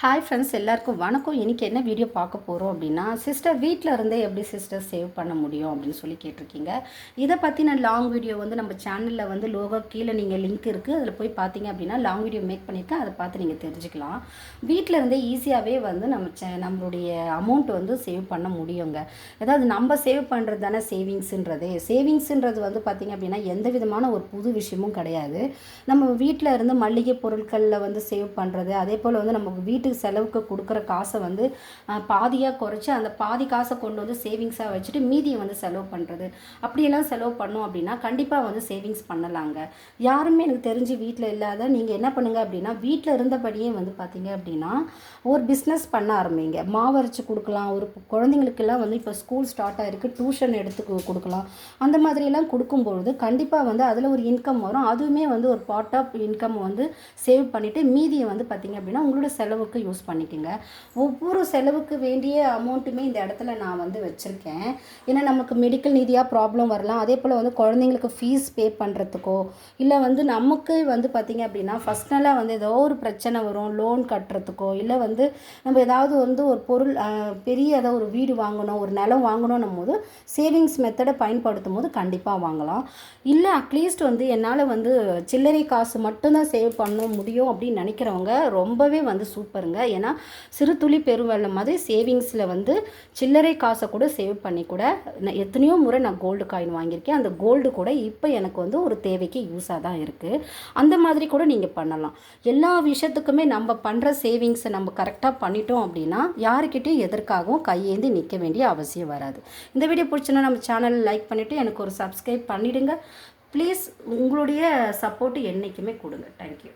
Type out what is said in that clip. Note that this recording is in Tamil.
ஹாய் ஃப்ரெண்ட்ஸ், எல்லாருக்கும் வணக்கம். இன்றைக்கி என்ன வீடியோ பார்க்க போகிறோம் அப்படின்னா, சிஸ்டர் வீட்டில் இருந்தே எப்படி சிஸ்டர் சேவ் பண்ண முடியும் அப்படின்னு சொல்லி கேட்டிருக்கீங்க. இதை பற்றின லாங் வீடியோ வந்து நம்ம சேனலில் வந்து லோகோ கீழே நீங்கள் லிங்க் இருக்குது, அதில் போய் பார்த்தீங்க அப்படின்னா லாங் வீடியோ மேக் பண்ணியிருக்கேன். அதை பார்த்து நீங்கள் தெரிஞ்சுக்கலாம். வீட்டில் இருந்தே ஈஸியாகவே வந்து நம்மளுடைய அமௌண்ட் வந்து சேவ் பண்ண முடியுங்க. அதாவது நம்ம சேவ் பண்ணுறது தானே சேவிங்ஸுன்றது வந்து பார்த்திங்க அப்படின்னா எந்த விதமான ஒரு புது விஷயமும் கிடையாது. நம்ம வீட்டில் இருந்து மளிகை பொருட்களில் வந்து சேவ் பண்ணுறது, அதே போல் வந்து நம்ம வீட்டு செலவுக்கு கொடுக்குற காசை வந்து பாதியாக குறைச்சி அந்த பாதி காசை கொண்டு வந்து சேவிங்ஸாக வச்சுட்டு மீதியை வந்து செலவு பண்ணுறது, அப்படியெல்லாம் செலவு பண்ணோம் அப்படின்னா கண்டிப்பாக வந்து சேவிங்ஸ் பண்ணலாங்க. யாருமே எனக்கு தெரிஞ்சு வீட்டில் இல்லாத நீங்கள் என்ன பண்ணுங்கள் அப்படின்னா, வீட்டில் இருந்தபடியே வந்து பார்த்தீங்க அப்படின்னா ஒரு பிஸ்னஸ் பண்ண ஆரம்பிங்க. மாவரைச்சி கொடுக்கலாம். ஒரு குழந்தைங்களுக்கெல்லாம் வந்து இப்போ ஸ்கூல் ஸ்டார்ட் ஆகிருக்கு, டியூஷன் எடுத்து கொடுக்கலாம். அந்த மாதிரியெல்லாம் கொடுக்கும்பொழுது கண்டிப்பாக வந்து அதில் ஒரு இன்கம் வரும். அதுவுமே வந்து ஒரு பார்ட் ஆஃப் இன்கம் வந்து சேவ் பண்ணிவிட்டு மீதியை வந்து பார்த்திங்க அப்படின்னா உங்களோட செலவுக்கு யூஸ் பண்ணிக்கோங்க. ஒவ்வொரு செலவுக்கு வேண்டிய அமௌண்ட்டுமே இந்த இடத்துல நான் வந்து வச்சுருக்கேன். ஏன்னா நமக்கு மெடிக்கல் ரீதியாக ப்ராப்ளம் வரலாம். அதே போல் வந்து குழந்தைங்களுக்கு ஃபீஸ் பே பண்ணுறதுக்கோ, இல்லை வந்து நமக்கு வந்து பார்த்திங்க அப்படின்னா ஃபஸ்ட் நாளாக வந்து ஏதோ ஒரு பிரச்சனை வரும், லோன் கட்டுறதுக்கோ, இல்லை வந்து நம்ம ஏதாவது வந்து ஒரு பொருள் பெரிய ஏதாவது ஒரு வீடு வாங்கணும், ஒரு நிலம் வாங்கணும்னும் போது சேவிங்ஸ் மெத்தடை பயன்படுத்தும் போது கண்டிப்பாக வாங்கலாம். இல்லை அட்லீஸ்ட் வந்து என்னால் வந்து சில்லறை காசு மட்டும்தான் சேவ் பண்ண முடியும் அப்படின்னு நினைக்கிறவங்க ரொம்பவே வந்து சூப்பருங்க. ஏன்னா சிறு துளி பெருவெள்ளம் மாதிரி சேவிங்ஸில் வந்து சில்லறை காசை கூட சேவ் பண்ணி கூட எத்தனையோ முறை நான் கோல்டு காயின் வாங்கியிருக்கேன். அந்த கோல்டு கூட இப்போ எனக்கு வந்து ஒரு தேவைக்கு யூஸாக தான் இருக்குது. அந்த மாதிரி கூட நீங்கள் பண்ணலாம். எல்லா விஷயத்துக்குமே நம்ம பண்ணுற சேவிங்ஸை நம்ம கரெக்டாக பண்ணிட்டோம் அப்படின்னா யாருக்கிட்டையும் எதற்காகவும் கையேந்தி நிற்க வேண்டிய அவசியம் வராது. இந்த வீடியோ பிடிச்சுன்னா நம்ம சேனலை லைக் பண்ணிவிட்டு எனக்கு ஒரு சப்ஸ்கிரைப் பண்ணிவிடுங்க ப்ளீஸ். உங்களுடைய சப்போர்ட்டு என்றைக்குமே கொடுங்க. தேங்க்யூ.